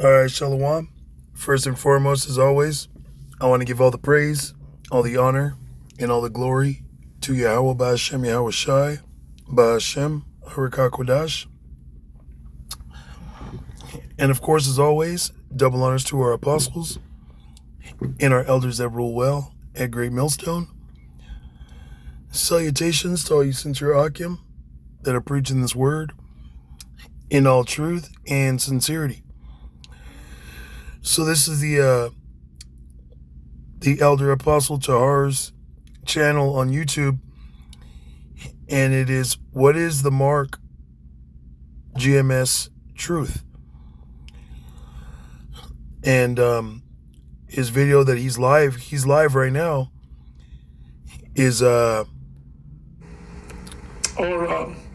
All right, Shalom. First and foremost, as always, I want to give all the praise, all the honor, and all the glory to Yahweh Ba'Hashem Yahweh Shai, Ba'Hashem Harakakodash. And of course, as always, double honors to our apostles and our elders that rule well at Great Millstone. Salutations to all you sincere Akim that are preaching this word in all truth and sincerity. So this is the Elder Apostle Tahar's channel on YouTube, and it is What is the Mark GMS Truth? And his video that he's live right now is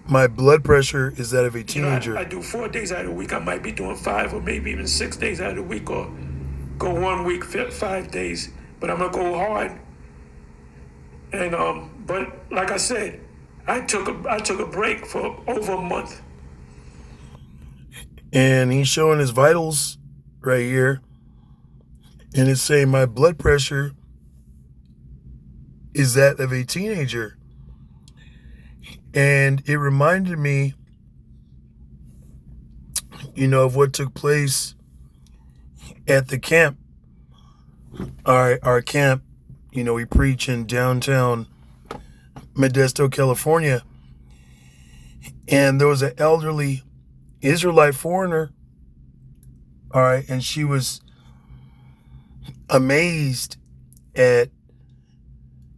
my blood pressure is that of a teenager. I do 4 days out of the week. I might be doing 5 or maybe even 6 days out of the week, or go 1 week, 5 days. But I'm gonna go hard. And but like I said, I took a break for over a month. And he's showing his vitals right here, and it's saying my blood pressure is that of a teenager. And it reminded me, of what took place at the camp. Our camp, we preach in downtown Modesto, California. And there was an elderly Israelite foreigner, and she was amazed at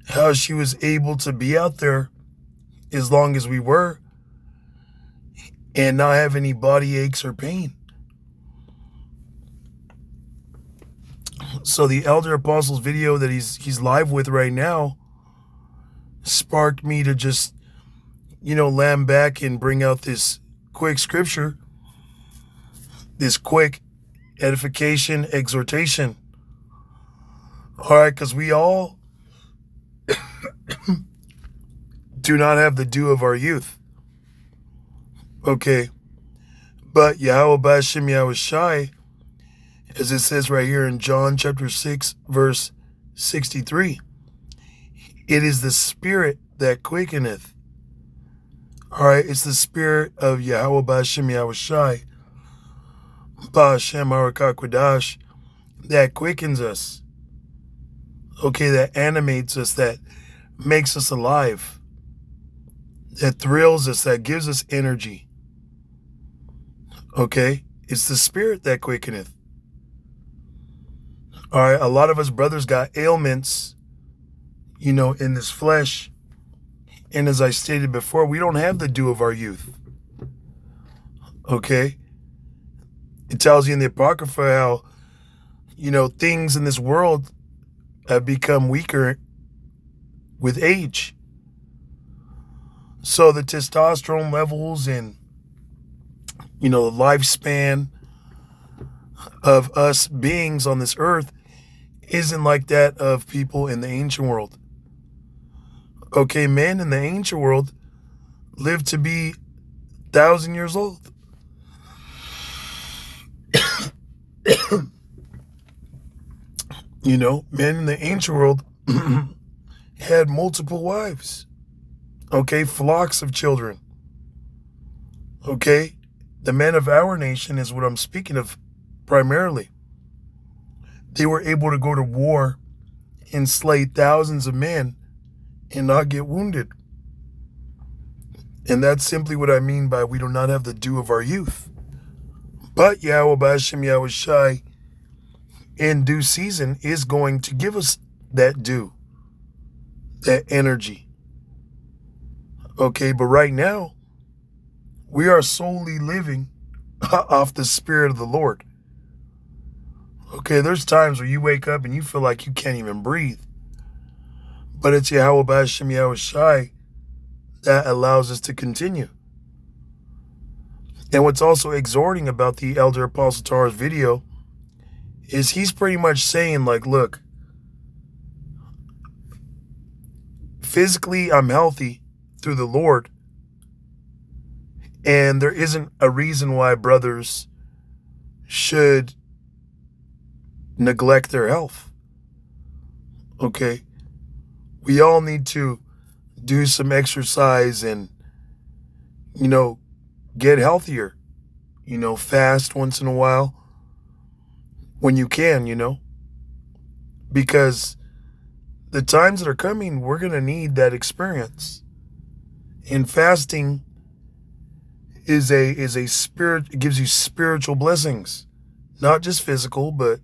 how she was able to be out there as long as we were and not have any body aches or pain. So the Elder Apostle's video that he's live with right now sparked me to just, lamb back and bring out this quick scripture, this quick edification, exhortation. All right, because we all do not have the dew of our youth. Okay. But Yahweh Ba'Hashem Yahweh Shai, as it says right here in John chapter 6, verse 63, it is the spirit that quickeneth. All right, it's the spirit of Yahweh Ba'Hashem Yahweh Shai, Ba'Hashem Harakakodash, that quickens us. Okay, that animates us, that makes us alive, that thrills us, that gives us energy. Okay, it's the spirit that quickeneth. All right, a lot of us brothers got ailments, in this flesh. And as I stated before, we don't have the dew of our youth. Okay, it tells you in the Apocrypha how, things in this world have become weaker with age. So the testosterone levels and, the lifespan of us beings on this earth isn't like that of people in the ancient world. Okay, men in the ancient world lived to be 1,000 years old. Men in the ancient world had multiple wives. Okay, flocks of children. Okay, the men of our nation is what I'm speaking of primarily. They were able to go to war and slay thousands of men and not get wounded. And that's simply what I mean by we do not have the dew of our youth. But Yahweh Ba'Hashem Yahweh Shai, in due season, is going to give us that dew, that energy. Okay, but right now, we are solely living off the Spirit of the Lord. Okay, there's times where you wake up and you feel like you can't even breathe. But it's Yahweh Ba'Hashem Yahweh Shai that allows us to continue. And what's also exhorting about the Elder Apostle Tahar's video is he's pretty much saying, look, physically I'm healthy through the Lord, and there isn't a reason why brothers should neglect their health. Okay? We all need to do some exercise and, you know, get healthier. You know, fast once in a while when you can, because the times that are coming, we're going to need that experience. And fasting is a spirit, it gives you spiritual blessings, not just physical, but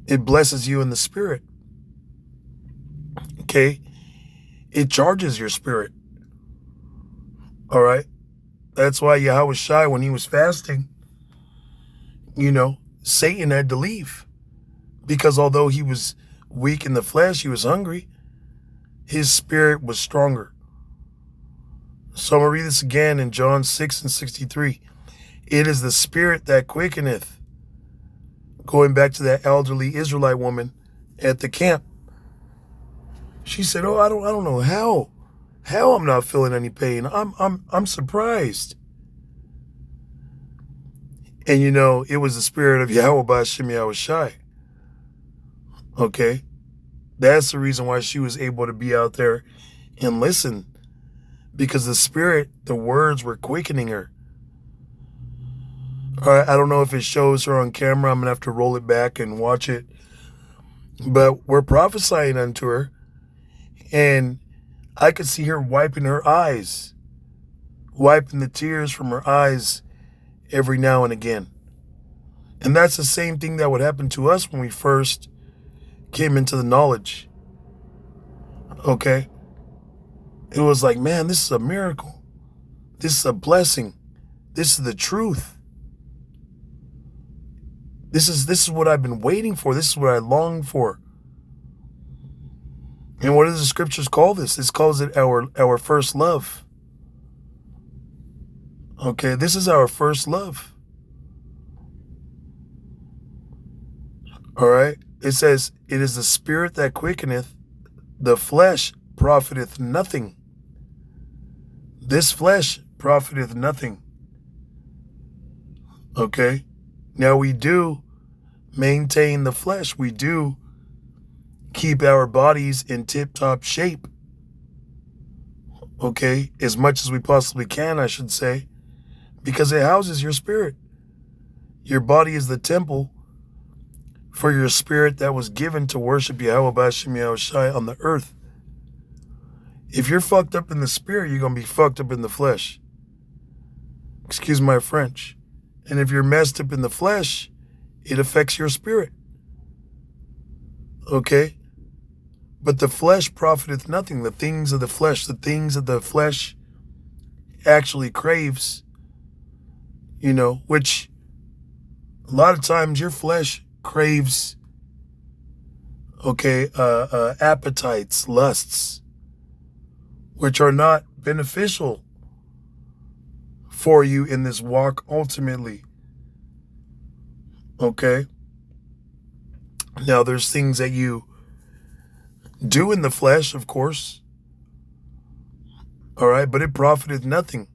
it blesses you in the spirit. Okay? It charges your spirit. All right? That's why Yahweh Shai, when he was fasting, Satan had to leave. Because although he was weak in the flesh, he was hungry, his spirit was stronger. So I'm going to read this again in John 6:63. It is the spirit that quickeneth. Going back to that elderly Israelite woman at the camp. She said, "Oh, I don't know how I'm not feeling any pain. I'm surprised." And it was the spirit of Yahweh B'Shem Yahweh Shai. Okay? That's the reason why she was able to be out there and listen. Because the spirit, the words were quickening her. All right, I don't know if it shows her on camera. I'm going to have to roll it back and watch it. But we're prophesying unto her. And I could see her wiping her eyes. Wiping the tears from her eyes every now and again. And that's the same thing that would happen to us when we first came into the knowledge. Okay? It was like, man, this is a miracle. This is a blessing. This is the truth. This is what I've been waiting for. This is what I long for. And what does the scriptures call this? It calls it our first love. Okay, this is our first love. All right? It says, it is the spirit that quickeneth, the flesh profiteth nothing. This flesh profiteth nothing. Okay? Now we do maintain the flesh. We do keep our bodies in tip-top shape. Okay? As much as we possibly can, I should say. Because it houses your spirit. Your body is the temple for your spirit that was given to worship Yahweh B'Shem Yahweh Shai on the earth. If you're fucked up in the spirit, you're going to be fucked up in the flesh. Excuse my French. And if you're messed up in the flesh, it affects your spirit. Okay? But the flesh profiteth nothing. The things of the flesh actually craves, which a lot of times your flesh craves, appetites, lusts, which are not beneficial for you in this walk ultimately. Okay? Now, there's things that you do in the flesh, of course. All right? But it profiteth nothing.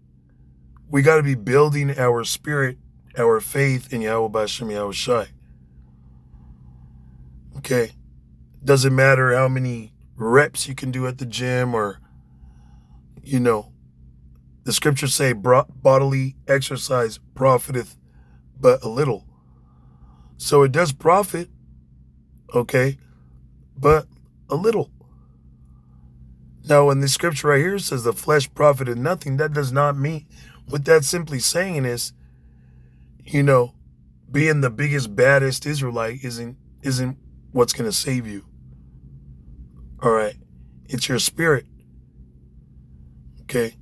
We got to be building our spirit, our faith in Yahweh B'Shem Yahweh Shai. Okay? Doesn't matter how many reps you can do at the gym or, the scriptures say bodily exercise profiteth but a little. So it does profit, okay, but a little. Now, when the scripture right here says the flesh profited nothing, that does not mean, what that's simply saying is, being the biggest, baddest Israelite isn't what's going to save you. All right. It's your spirit. Okay.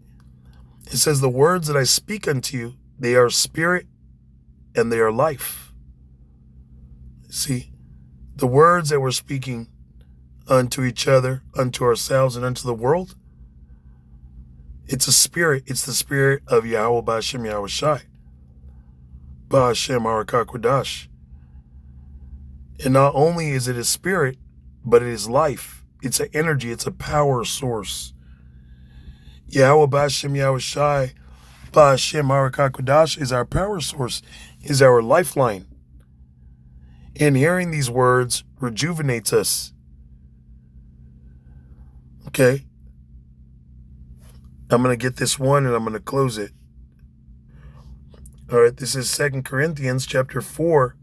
It says, the words that I speak unto you, they are spirit and they are life. See, the words that we're speaking unto each other, unto ourselves, and unto the world, it's a spirit. It's the spirit of Yahweh B'Shem Yahweh Shai. B'Shem Arakakwadash. And not only is it a spirit, but it is life. It's an energy. It's a power source. Yahweh B'Shem Yahweh Shai Ba'ashem Harakakodash is our power source, is our lifeline. And hearing these words rejuvenates us. Okay? I'm going to get this one and I'm going to close it. All right, this is 2 Corinthians chapter 4,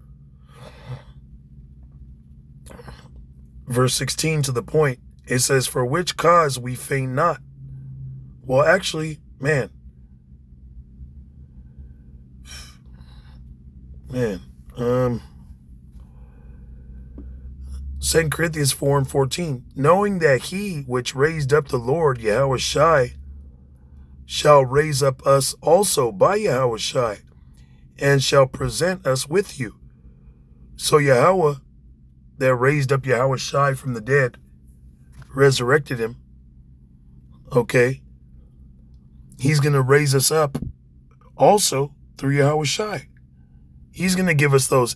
verse 16 to the point. It says, "For which cause we faint not." Well, actually, man. 2 Corinthians 4 and 14. "Knowing that he which raised up the Lord, Yahushai, shall raise up us also by Yahushai, and shall present us with you." So Yahweh, that raised up Yahushai from the dead, resurrected him. Okay? He's going to raise us up also through Yahushai. He's going to give us those,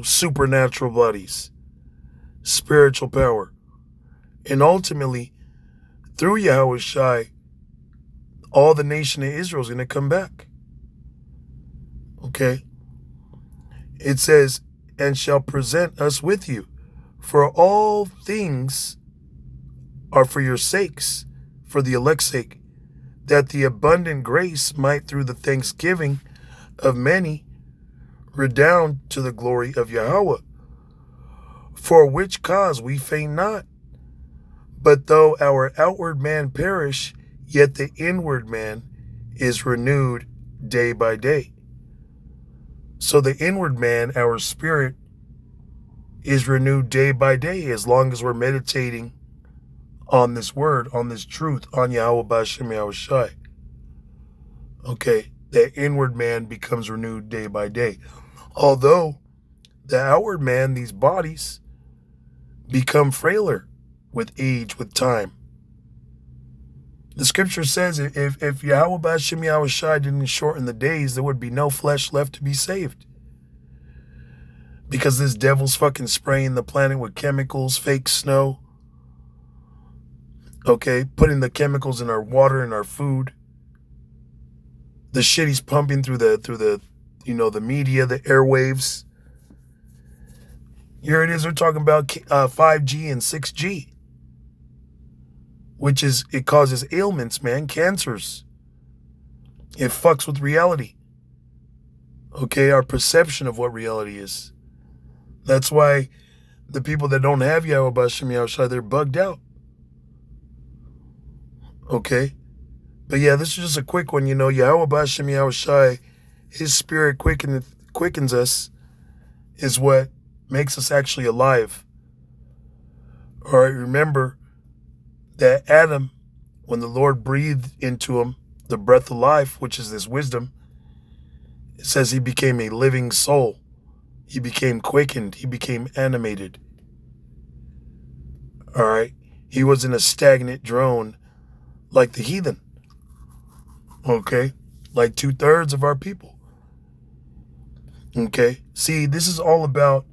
supernatural bodies, spiritual power. And ultimately, through Yahushai, all the nation of Israel is going to come back. Okay? It says, "And shall present us with you. For all things are for your sakes, for the elect's sake, that the abundant grace might through the thanksgiving of many redound to the glory of Yahweh. For which cause we faint not. But though our outward man perish, yet the inward man is renewed day by day." So the inward man, our spirit, is renewed day by day as long as we're meditating on this word, on this truth, on Yahweh B'Hashem Yahushai. Okay, the inward man becomes renewed day by day. Although the outward man, these bodies, become frailer with age, with time. The scripture says if Yahweh B'Hashem Yahushai didn't shorten the days, there would be no flesh left to be saved. Because this devil's fucking spraying the planet with chemicals, fake snow. Okay, putting the chemicals in our water and our food. The shit he's pumping through the the media, the airwaves. Here it is, we're talking about 5G and 6G. Which is, it causes ailments, man, cancers. It fucks with reality. Okay, our perception of what reality is. That's why the people that don't have Yahweh B'Hashem Yahushai, they're bugged out. Okay? But yeah, this is just a quick one. Yahweh B'Hashem Yahushai, his spirit quickens us, is what makes us actually alive. All right, remember that Adam, when the Lord breathed into him the breath of life, which is this wisdom, it says he became a living soul. He became quickened. He became animated. All right? He wasn't a stagnant drone like the heathen. Okay? Like 2/3 of our people. Okay? See, this is all about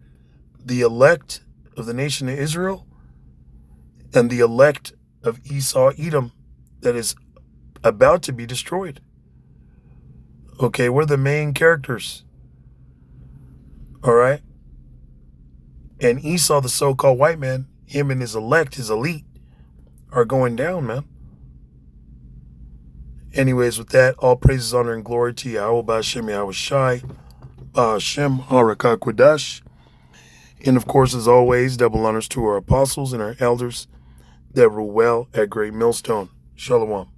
the elect of the nation of Israel and the elect of Esau, Edom, that is about to be destroyed. Okay, we're the main characters. All right? And Esau, the so-called white man, him and his elect, his elite, are going down, man. Anyways, with that, all praises, honor, and glory to Yahweh B'Hashem Yahushai, B'Hashem Harakakodash. And of course, as always, double honors to our apostles and our elders that rule well at Great Millstone. Shalom.